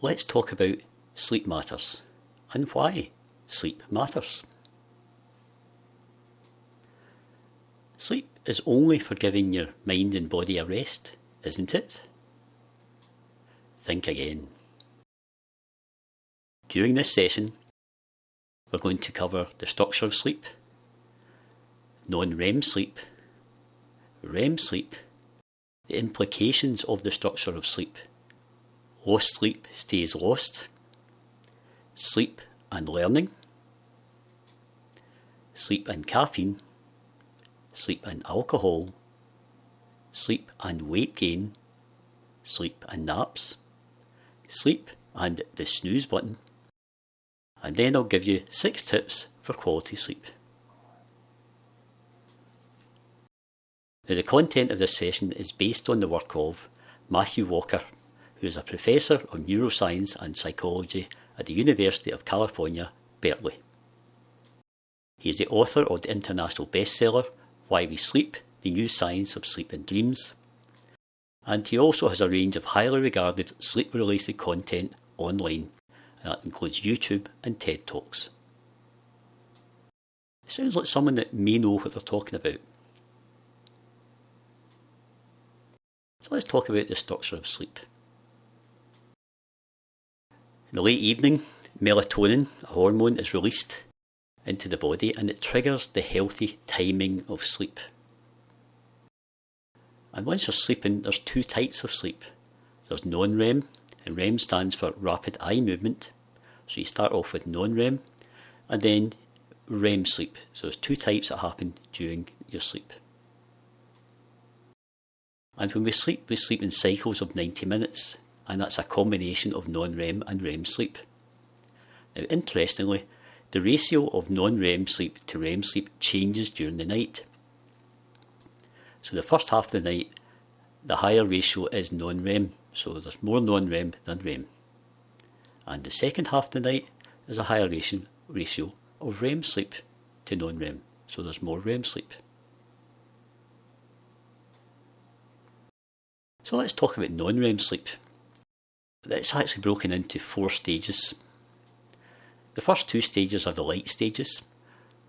Let's talk about sleep matters and why sleep matters. Sleep is only for giving your mind and body a rest, isn't it? Think again. During this session, we're going to cover the structure of sleep, non-REM sleep, REM sleep, the implications of the structure of sleep, lost sleep stays lost, sleep and learning, sleep and caffeine, sleep and alcohol, sleep and weight gain, sleep and naps, sleep and the snooze button, and then I'll give you 6 tips for quality sleep. Now, the content of this session is based on the work of Matthew Walker, who is a professor of neuroscience and psychology at the University of California, Berkeley. He is the author of the international bestseller, Why We Sleep, The New Science of Sleep and Dreams, and he also has a range of highly regarded sleep-related content online, and that includes YouTube and TED Talks. It sounds like someone that may know what they're talking about. So let's talk about the structure of sleep. In the late evening, melatonin, a hormone, is released into the body and it triggers the healthy timing of sleep. And once you're sleeping, there's 2 types of sleep. There's non-REM, and REM stands for rapid eye movement. So you start off with non-REM and then REM sleep. So there's 2 types that happen during your sleep. And when we sleep in cycles of 90 minutes, and that's a combination of non-REM and REM sleep. Now, interestingly, the ratio of non-REM sleep to REM sleep changes during the night. So the first half of the night, the higher ratio is non-REM, so there's more non-REM than REM. And the second half of the night is a higher ratio of REM sleep to non-REM, so there's more REM sleep. So let's talk about non-REM sleep. It's actually broken into 4 stages. The first 2 stages are the light stages,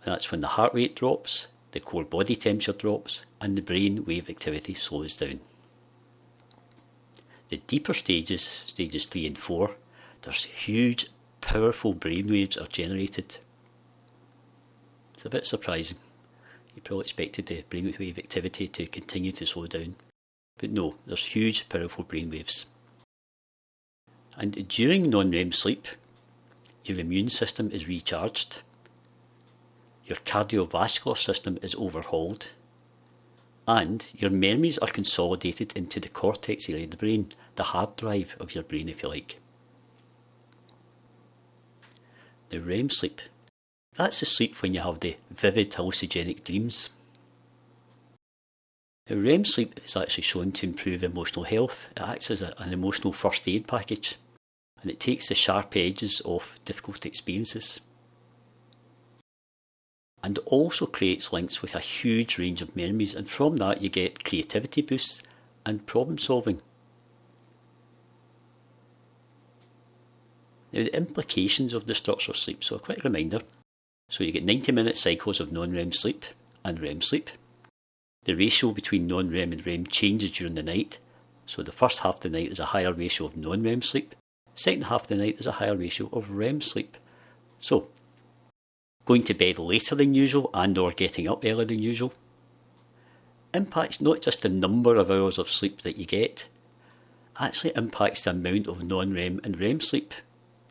and that's when the heart rate drops, the core body temperature drops, and the brain wave activity slows down. The deeper stages, stages 3 and 4, there's huge, powerful brain waves are generated. It's a bit surprising. You probably expected the brain wave activity to continue to slow down, but no, there's huge, powerful brain waves. And during non-REM sleep, your immune system is recharged, your cardiovascular system is overhauled, and your memories are consolidated into the cortex area of the brain, the hard drive of your brain, if you like. The REM sleep, that's the sleep when you have the vivid hallucinogenic dreams. The REM sleep is actually shown to improve emotional health. It acts as an emotional first aid package, and it takes the sharp edges off difficult experiences. And also creates links with a huge range of memories, and from that you get creativity boosts and problem solving. Now, the implications of the structure of sleep, so a quick reminder. So you get 90-minute cycles of non-REM sleep and REM sleep. The ratio between non-REM and REM changes during the night, so the first half of the night is a higher ratio of non-REM sleep, second half of the night is a higher ratio of REM sleep. So, going to bed later than usual and or getting up earlier than usual impacts not just the number of hours of sleep that you get, actually impacts the amount of non-REM and REM sleep,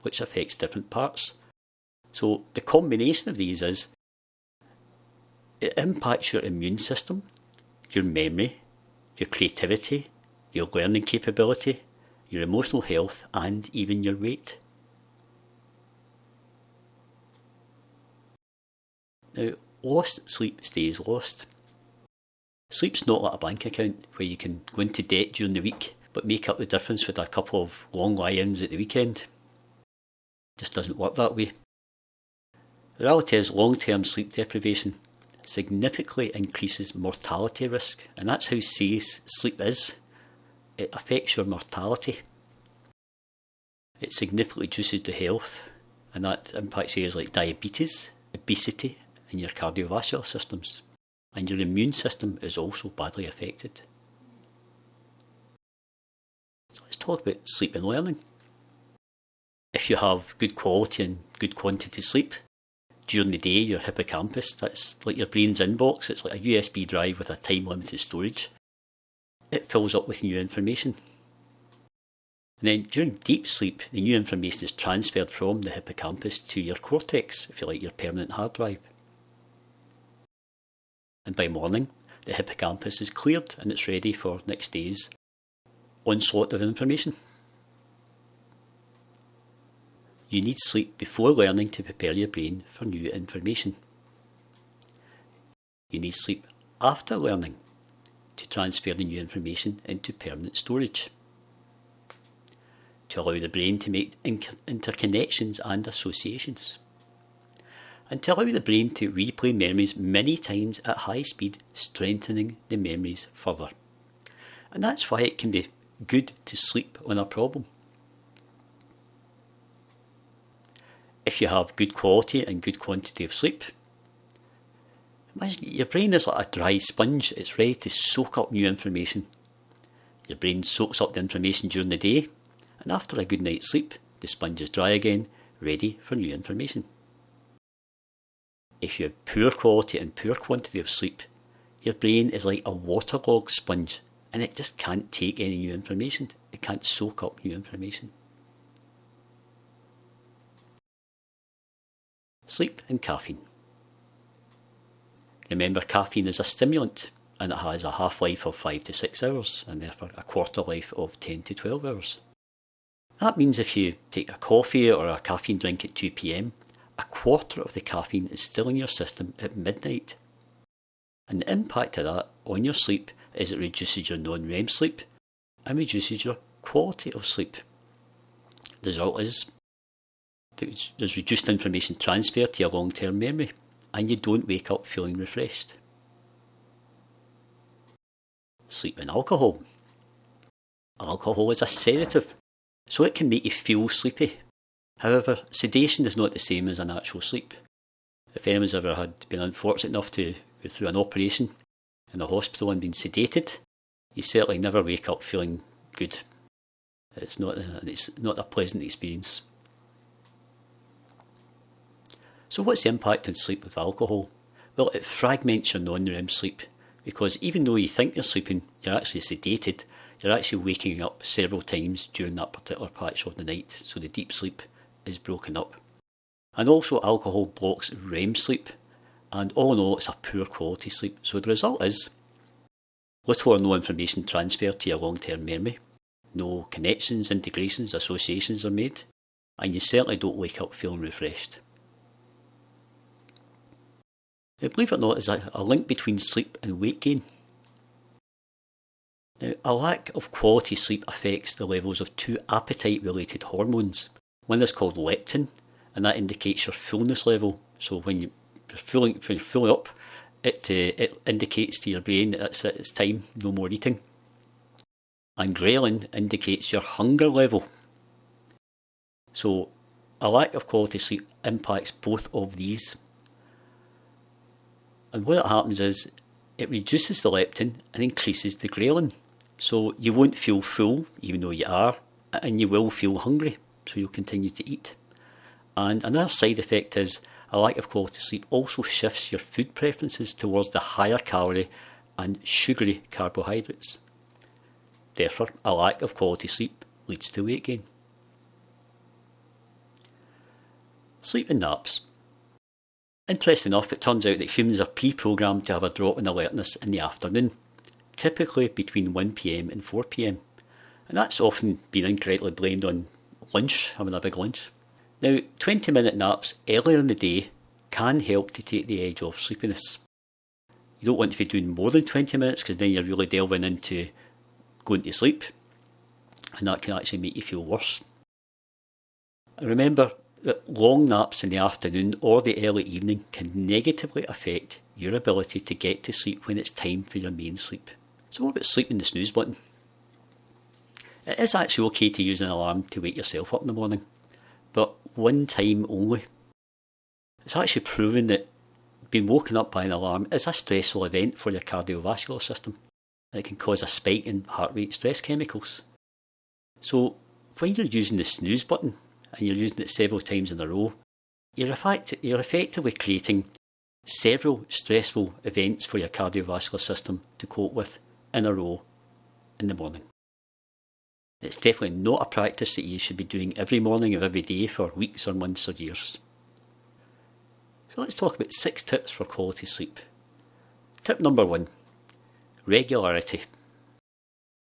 which affects different parts. So the combination of these is, it impacts your immune system, your memory, your creativity, your learning capability, your emotional health, and even your weight. Now, lost sleep stays lost. Sleep's not like a bank account where you can go into debt during the week but make up the difference with a couple of long lie-ins at the weekend. It just doesn't work that way. The reality is long-term sleep deprivation significantly increases mortality risk, and that's how serious sleep is. It affects your mortality. It significantly reduces the health, and that impacts areas like diabetes, obesity, and your cardiovascular systems. And your immune system is also badly affected. So let's talk about sleep and learning. If you have good quality and good quantity sleep, during the day your hippocampus, that's like your brain's inbox, it's like a USB drive with a time-limited storage. It fills up with new information. And then during deep sleep, the new information is transferred from the hippocampus to your cortex, if you like, your permanent hard drive. And by morning, the hippocampus is cleared and it's ready for next day's onslaught of information. You need sleep before learning to prepare your brain for new information. You need sleep after learning to transfer the new information into permanent storage, to allow the brain to make interconnections and associations, and to allow the brain to replay memories many times at high speed, strengthening the memories further. And that's why it can be good to sleep on a problem. If you have good quality and good quantity of sleep, imagine your brain is like a dry sponge. It's ready to soak up new information. Your brain soaks up the information during the day, and after a good night's sleep, the sponge is dry again, ready for new information. If you have poor quality and poor quantity of sleep, your brain is like a waterlogged sponge, and it just can't take any new information. It can't soak up new information. Sleep and caffeine. Remember, caffeine is a stimulant, and it has a half-life of 5 to 6 hours, and therefore a quarter life of 10 to 12 hours. That means if you take a coffee or a caffeine drink at 2 p.m, a quarter of the caffeine is still in your system at midnight. And the impact of that on your sleep is it reduces your non-REM sleep and reduces your quality of sleep. The result is there's reduced information transfer to your long-term memory, and you don't wake up feeling refreshed. Sleep and alcohol. Alcohol is a sedative, so it can make you feel sleepy. However, sedation is not the same as an actual sleep. If anyone's ever been unfortunate enough to go through an operation in a hospital and been sedated, you certainly never wake up feeling good. It's not a pleasant experience. So what's the impact on sleep with alcohol? Well, it fragments your non-REM sleep, because even though you think you're sleeping, you're actually sedated. You're actually waking up several times during that particular patch of the night, so the deep sleep is broken up. And also alcohol blocks REM sleep, and all in all it's a poor quality sleep. So the result is little or no information transferred to your long-term memory, no connections, integrations, associations are made, and you certainly don't wake up feeling refreshed. Now, believe it or not, there's a link between sleep and weight gain. Now, a lack of quality sleep affects the levels of two appetite-related hormones. One is called leptin, and that indicates your fullness level. So when you're filling up, it indicates to your brain that it's time, no more eating. And ghrelin indicates your hunger level. So a lack of quality sleep impacts both of these. And what happens is it reduces the leptin and increases the ghrelin. So you won't feel full, even though you are, and you will feel hungry, so you'll continue to eat. And another side effect is a lack of quality sleep also shifts your food preferences towards the higher calorie and sugary carbohydrates. Therefore, a lack of quality sleep leads to weight gain. Sleep and naps. Interesting enough, it turns out that humans are pre-programmed to have a drop in alertness in the afternoon, typically between 1 p.m. and 4 p.m. And that's often been incorrectly blamed on lunch, having a big lunch. Now, 20-minute naps earlier in the day can help to take the edge off sleepiness. You don't want to be doing more than 20 minutes, because then you're really delving into going to sleep, and that can actually make you feel worse. And remember that long naps in the afternoon or the early evening can negatively affect your ability to get to sleep when it's time for your main sleep. So what about sleeping the snooze button? It is actually okay to use an alarm to wake yourself up in the morning, but one time only. It's actually proven that being woken up by an alarm is a stressful event for your cardiovascular system. It can cause a spike in heart rate stress chemicals. So when you're using the snooze button, and you're using it several times in a row, you're effectively creating several stressful events for your cardiovascular system to cope with in a row in the morning. It's definitely not a practice that you should be doing every morning of every day for weeks or months or years. So let's talk about 6 tips for quality sleep. Tip number 1, regularity.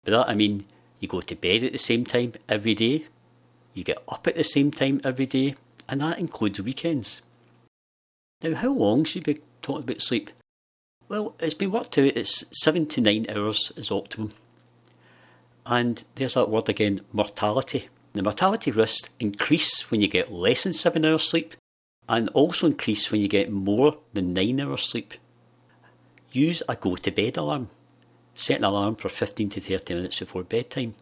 By that I mean you go to bed at the same time every day, you get up at the same time every day, and that includes weekends. Now, how long should we be talking about sleep? Well, it's been worked out it's 7 to 9 hours is optimum. And there's that word again, mortality. The mortality risks increase when you get less than 7 hours sleep, and also increase when you get more than 9 hours sleep. Use a go-to-bed alarm. Set an alarm for 15 to 30 minutes before bedtime.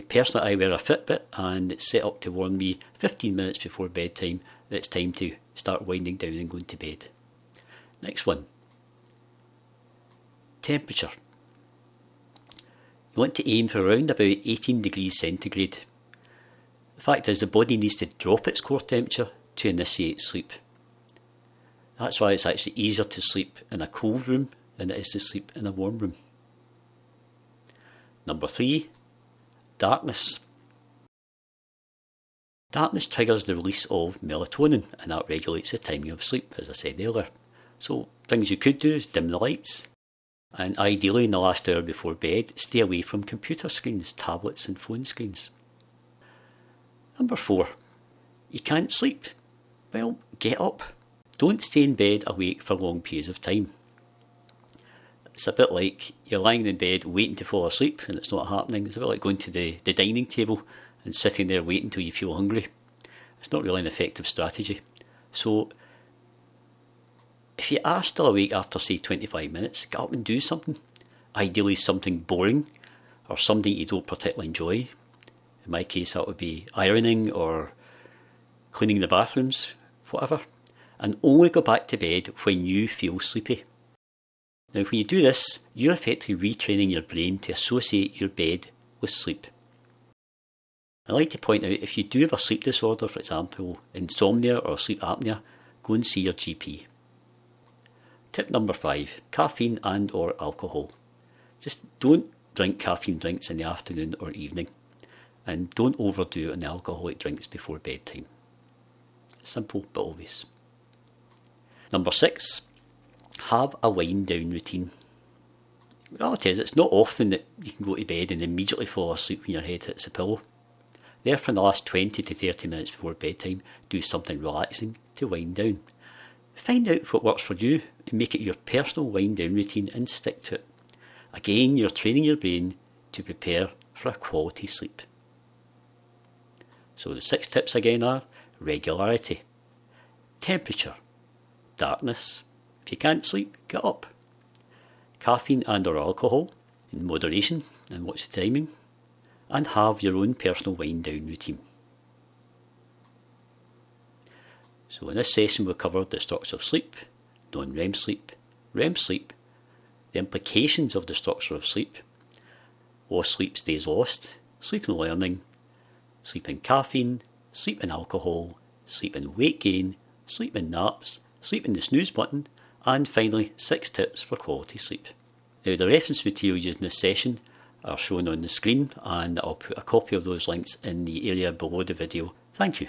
Personally, I wear a Fitbit and it's set up to warn me 15 minutes before bedtime that it's time to start winding down and going to bed. Next one. Temperature. You want to aim for around about 18 degrees centigrade. The fact is the body needs to drop its core temperature to initiate sleep. That's why it's actually easier to sleep in a cold room than it is to sleep in a warm room. Number 3, darkness. Darkness triggers the release of melatonin, and that regulates the timing of sleep, as I said earlier. So things you could do is dim the lights, and ideally in the last hour before bed, stay away from computer screens, tablets and phone screens. Number 4, you can't sleep. Well, get up. Don't stay in bed awake for long periods of time. It's a bit like you're lying in bed waiting to fall asleep and it's not happening. It's a bit like going to the dining table and sitting there waiting until you feel hungry. It's not really an effective strategy. So if you are still awake after say 25 minutes, get up and do something. Ideally something boring or something you don't particularly enjoy. In my case that would be ironing or cleaning the bathrooms, whatever. And only go back to bed when you feel sleepy. Now when you do this, you're effectively retraining your brain to associate your bed with sleep. I like to point out if you do have a sleep disorder, for example insomnia or sleep apnea, go and see your GP. Tip number 5, caffeine and or alcohol. Just don't drink caffeine drinks in the afternoon or evening, and don't overdo it on the alcoholic drinks before bedtime. Simple but obvious. Number 6, have a wind down routine. The reality is it's not often that you can go to bed and immediately fall asleep when your head hits the pillow. Therefore, in the last 20 to 30 minutes before bedtime, do something relaxing to wind down. Find out what works for you and make it your personal wind down routine and stick to it. Again, you're training your brain to prepare for a quality sleep. So the 6 tips again are regularity, temperature, darkness, if you can't sleep, get up, caffeine and or alcohol in moderation and watch the timing, and have your own personal wind down routine. So in this session we covered the structure of sleep, non-REM sleep, REM sleep, the implications of the structure of sleep, lost sleep stays lost, sleep and learning, sleep and caffeine, sleep and alcohol, sleep and weight gain, sleep and naps, sleep and the snooze button, and finally 6 tips for quality sleep. Now the reference material used in this session are shown on the screen, and I'll put a copy of those links in the area below the video. Thank you.